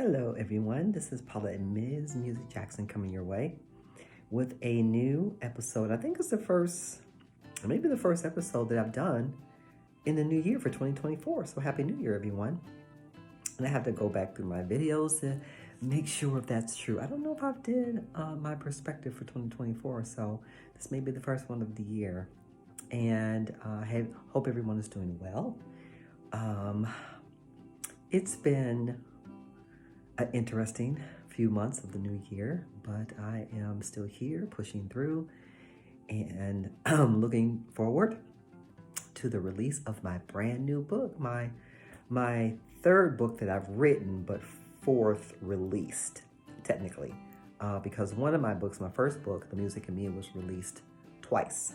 Hello, everyone. This is Paula and Ms. Music Jackson coming your way with a new episode. I think it's the first, or maybe the first episode that I've done in the new year for 2024. So happy New Year, everyone. And I have to go back through my videos to make sure if that's true. I don't know if I did my perspective for 2024. So this may be the first one of the year. And I hope everyone is doing well. It's been an interesting few months of the new year, but I am still here pushing through and looking forward to the release of my brand new book, my third book that I've written, but fourth released technically, because one of my books, my first book, The Music in Me, was released twice.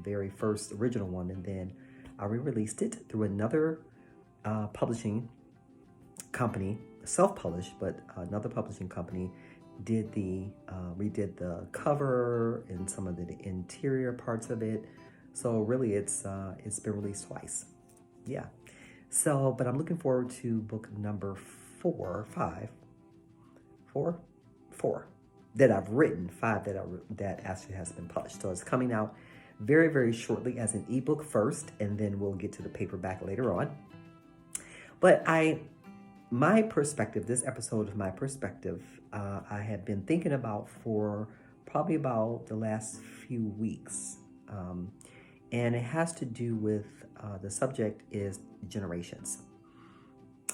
Very first original one, and then I re-released it through another publishing company, self-published, but another publishing company redid the cover and some of the interior parts of it. So really it's been released twice. Yeah. So, but I'm looking forward to book number four that I've written, five that actually has been published. So it's coming out very, very shortly as an ebook first, and then we'll get to the paperback later on. But my perspective, this episode of my perspective, I have been thinking about for probably about the last few weeks. And it has to do with, the subject is generations.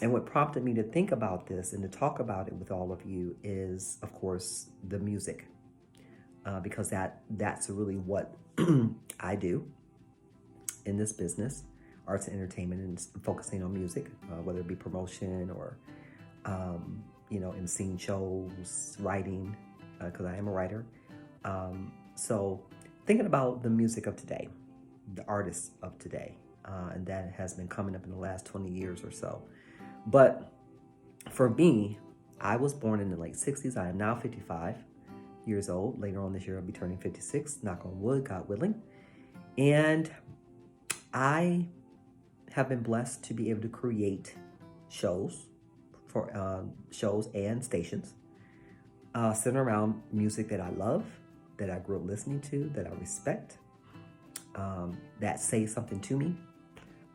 And what prompted me to think about this and to talk about it with all of you is, of course, the music. Because that's really what I do in this business, arts and entertainment, and focusing on music, whether it be promotion or, emceeing shows, writing, because I am a writer. So thinking about the music of today, the artists of today, and that has been coming up in the last 20 years or so. But for me, I was born in the late 60s. I am now 55 years old. Later on this year, I'll be turning 56, knock on wood, God willing. And I have been blessed to be able to create shows and stations centered around music that I love, that I grew up listening to, that I respect, that say something to me,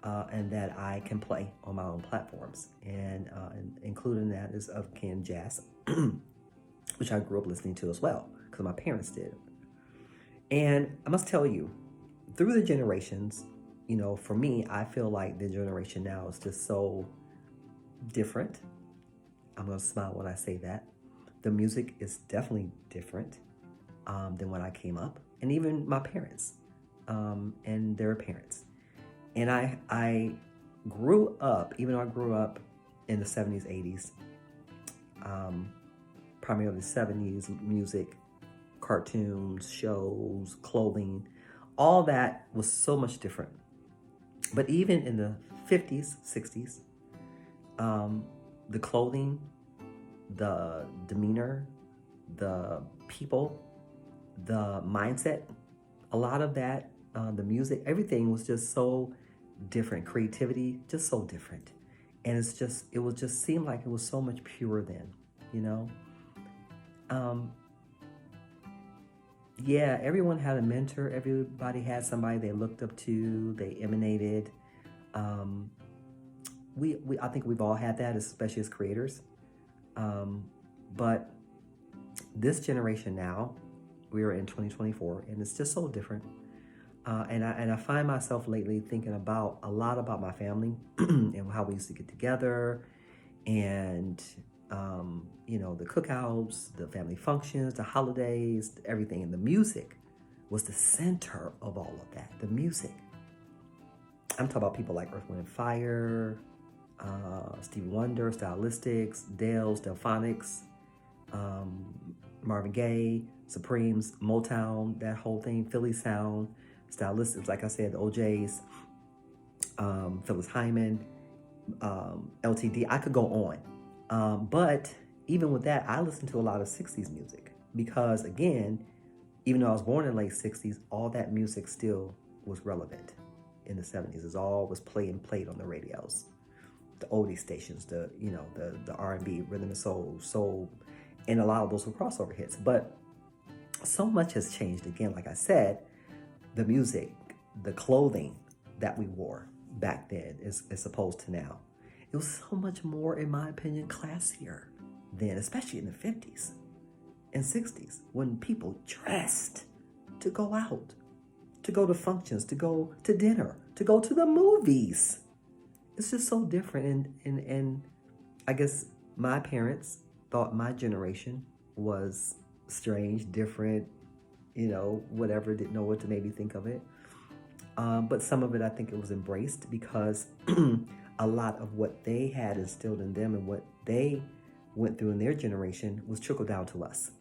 and that I can play on my own platforms. And including that is of Ken Jazz, which I grew up listening to as well, because my parents did. And I must tell you, through the generations, for me, I feel like the generation now is just so different. I'm going to smile when I say that. The music is definitely different than when I came up, and even my parents and their parents. And I grew up, even though I grew up in the 70s, 80s, primarily the 70s, music, cartoons, shows, clothing, all that was so much different. But even in the 50s, 60s, the clothing, the demeanor, the people, the mindset, a lot of that, the music, everything was just so different. Creativity, just so different. And it would just seem like it was so much purer then, Yeah, everyone had a mentor. Everybody had somebody they looked up to, they emanated. I think we've all had that, especially as creators. But this generation now, we are in 2024, and it's just so different. And I find myself lately thinking a lot about my family and how we used to get together, and the cookouts, the family functions, the holidays, everything. And the music was the center of all of that. The music. I'm talking about people like Earth, Wind & Fire, Stevie Wonder, Stylistics, Dales, Delphonics, Marvin Gaye, Supremes, Motown, that whole thing, Philly Sound, Stylistics, like I said, the OJs, Phyllis Hyman, LTD. I could go on. But even with that, I listened to a lot of 60s music because, again, even though I was born in the late 60s, all that music still was relevant in the 70s. It all was played on the radios. the oldie stations, the R&B, rhythm and soul, and a lot of those were crossover hits. But so much has changed. Again, like I said, the music, the clothing that we wore back then is opposed to now. It was so much more, in my opinion, classier then, especially in the 50s and 60s, when people dressed to go out, to go to functions, to go to dinner, to go to the movies. It's just so different. And I guess my parents thought my generation was strange, different, whatever, didn't know what to maybe think of it. But some of it, I think it was embraced because a lot of what they had instilled in them and what they went through in their generation was trickled down to us.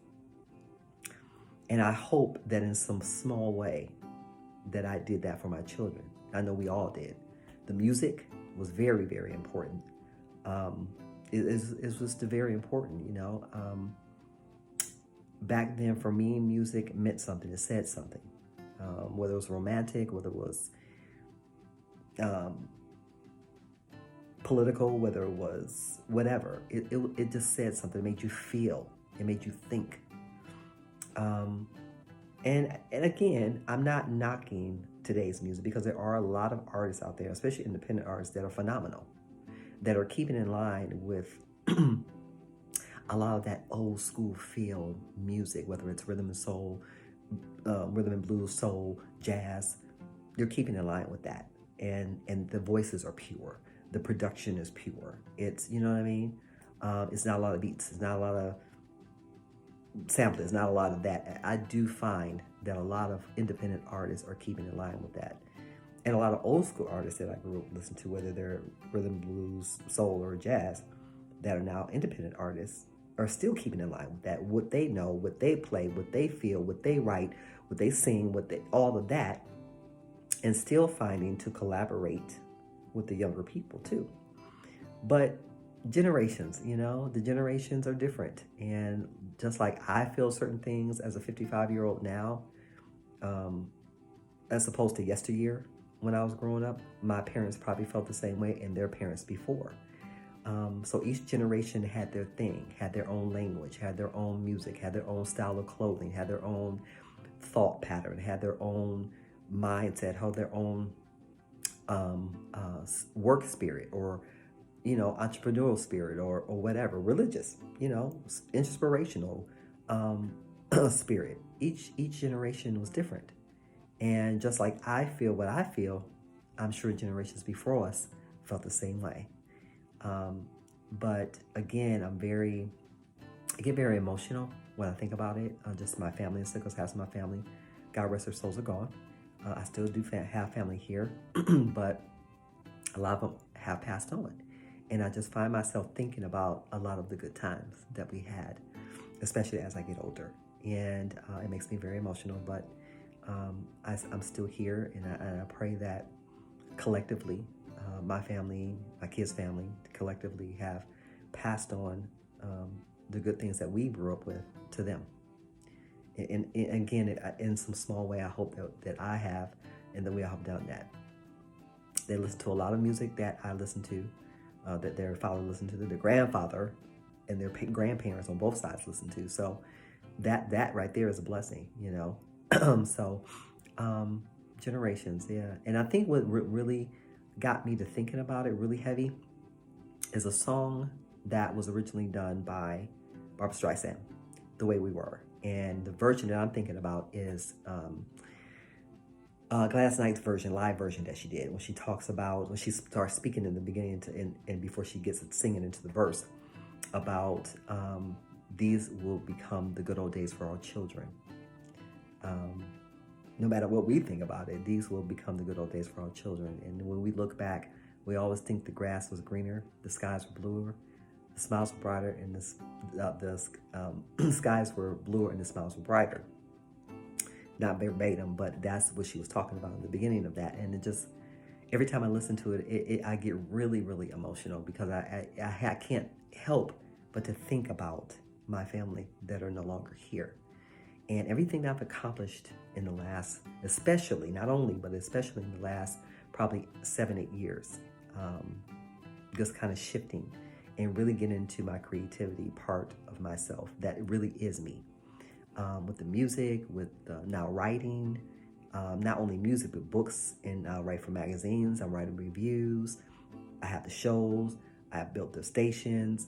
And I hope that in some small way that I did that for my children. I know we all did. The music was very, very important. It was very important, Back then, for me, music meant something. It said something. Whether it was romantic, whether it was political, whether it was whatever. It just said something. It made you feel. It made you think. And again, I'm not knocking today's music because there are a lot of artists out there, especially independent artists, that are phenomenal, that are keeping in line with a lot of that old school feel music, whether it's rhythm and soul, rhythm and blues, soul, jazz. They're keeping in line with that, and the voices are pure. The production is pure. It's, you know what I mean? It's not a lot of beats. It's not a lot of sampling. It's not a lot of that. I do find that a lot of independent artists are keeping in line with that. And a lot of old school artists that I grew up listening to, whether they're rhythm, blues, soul, or jazz, that are now independent artists, are still keeping in line with that. What they know, what they play, what they feel, what they write, what they sing, all of that, and still finding to collaborate with the younger people too. But generations, the generations are different. And just like I feel certain things as a 55-year-old now, as opposed to yesteryear when I was growing up, my parents probably felt the same way, and their parents before. So each generation had their thing, had their own language, had their own music, had their own style of clothing, had their own thought pattern, had their own mindset, had their own work spirit, or entrepreneurial spirit, or whatever, religious, inspirational spirit. Each generation was different. And just like I feel what I feel, I'm sure generations before us felt the same way. But again, I get very emotional when I think about it. Just my family and because half of my family, God rest their souls, are gone. I still do have family here, but a lot of them have passed on. And I just find myself thinking about a lot of the good times that we had, especially as I get older. And it makes me very emotional, but I'm still here, and I pray that collectively, my family, my kids' family, collectively have passed on the good things that we grew up with to them. And again, in some small way, I hope that I have, and that we all have done that. They listen to a lot of music that I listen to, that their father listened to, that their grandfather and their grandparents on both sides listened to. So that right there is a blessing, So generations, yeah. And I think what really got me to thinking about it really heavy is a song that was originally done by Barbra Streisand, The Way We Were. And the version that I'm thinking about is Gladys Knight's version, live version that she did, when she talks about, when she starts speaking in the beginning and before she gets it singing into the verse, about these will become the good old days for our children. No matter what we think about it, these will become the good old days for our children. And when we look back, we always think the grass was greener, the skies were bluer, the smiles were brighter, and the skies were bluer and the smiles were brighter. Not verbatim, but that's what she was talking about in the beginning of that. And it just, every time I listen to it, I get really, really emotional, because I can't help but to think about my family that are no longer here. And everything that I've accomplished in the last, especially, not only, but especially in the last probably 7-8 years, just kind of shifting and really getting into my creativity part of myself that really is me. With the music, with now writing, not only music, but books, and I write for magazines, I'm writing reviews, I have the shows, I've built the stations,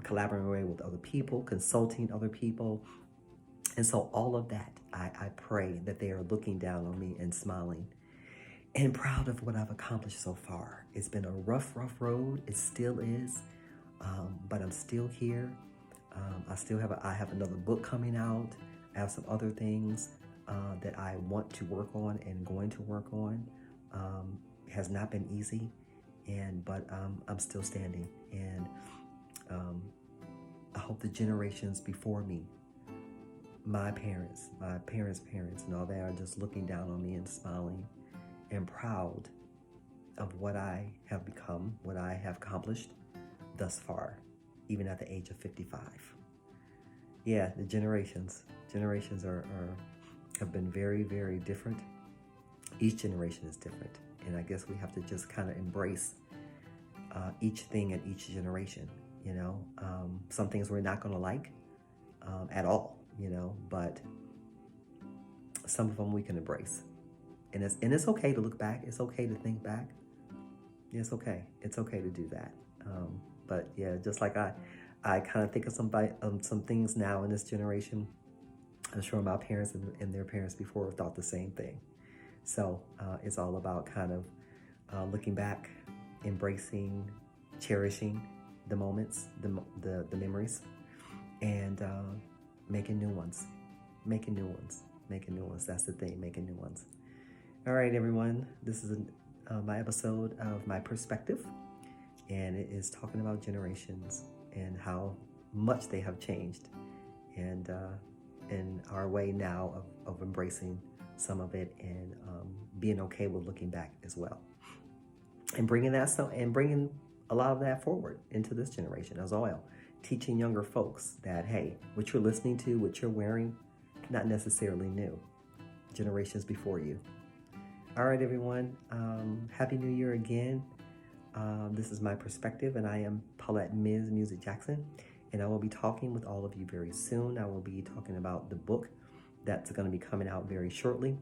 collaborating with other people, consulting other people. And so all of that, I pray that they are looking down on me and smiling and proud of what I've accomplished so far. It's been a rough road. It still is, but I'm still here. I have another book coming out. I have some other things that I want to work on and going to work on. It has not been easy, but I'm still standing. And I hope the generations before me, my parents, and all that are just looking down on me and smiling and proud of what I have become, what I have accomplished thus far, even at the age of 55. Yeah, the generations have been very, very different. Each generation is different, and I guess we have to just kind of embrace each thing in each generation. Some things we're not going to like at all, but some of them we can embrace. And it's okay to look back. It's okay to think back. It's okay. It's okay to do that. But yeah, just like I kind of think of some things now in this generation. I'm sure my parents and their parents before thought the same thing. So it's all about kind of looking back, embracing, cherishing the moments, the memories, and making new ones. That's the thing, making new ones. All right, everyone. This is my episode of My Perspective, and it is talking about generations and how much they have changed, and our way now of embracing some of it and being okay with looking back as well, and bringing a lot of that forward into this generation as well. Teaching younger folks that, hey, what you're listening to, what you're wearing, not necessarily new. Generations before you. All right, everyone. Happy New Year again. This is My Perspective, and I am Paulette Ms. Music Jackson, and I will be talking with all of you very soon. I will be talking about the book that's going to be coming out very shortly.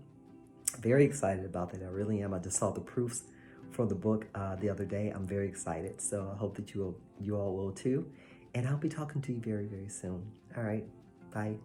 Very excited about that. I really am. I just saw the proofs for the book the other day. I'm very excited, so I hope that you all will too. And I'll be talking to you very, very soon. All right. Bye.